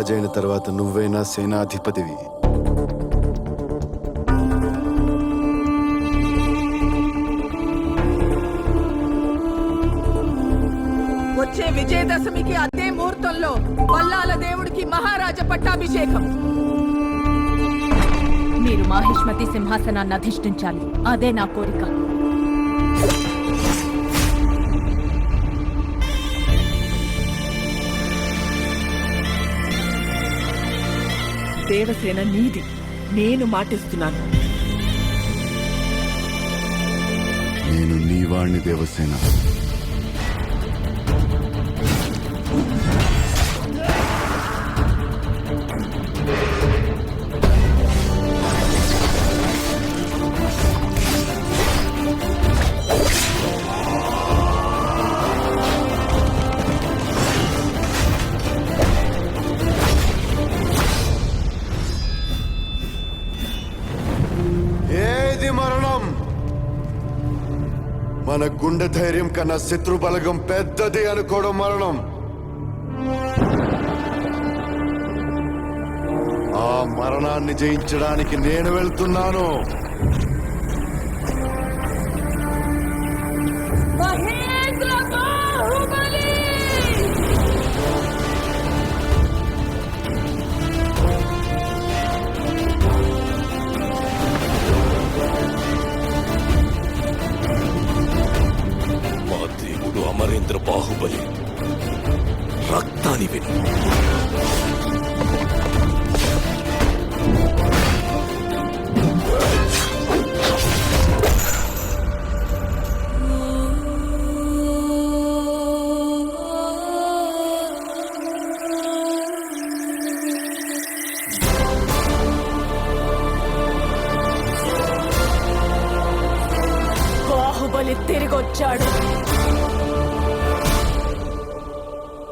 రాజైన తర్వాత నువ్వైనా సేనాధిపతివి. వచ్చే విజయదశమికి అదే ముహూర్తంలో వల్లాల దేవుడికి మహారాజ పట్టాభిషేకం. మీరు మాహిష్మతి సింహాసనాన్ని అధిష్ఠించాలి. అదే నా కోరిక. దేవసేన నీది, నేను మాటిస్తున్నాను. నేను నీవాణ్ణి దేవసేన. ఏది మరణం? మన గుండె ధైర్యం కన్నా శత్రు బలగం పెద్దది అనుకోవడం మరణం. ఆ మరణాన్ని జయించడానికి నేను వెళ్తున్నాను. అమరేంద్ర బాహుబలి రక్తాన్ని విను. బాహుబలి తిరిగొచ్చాడు.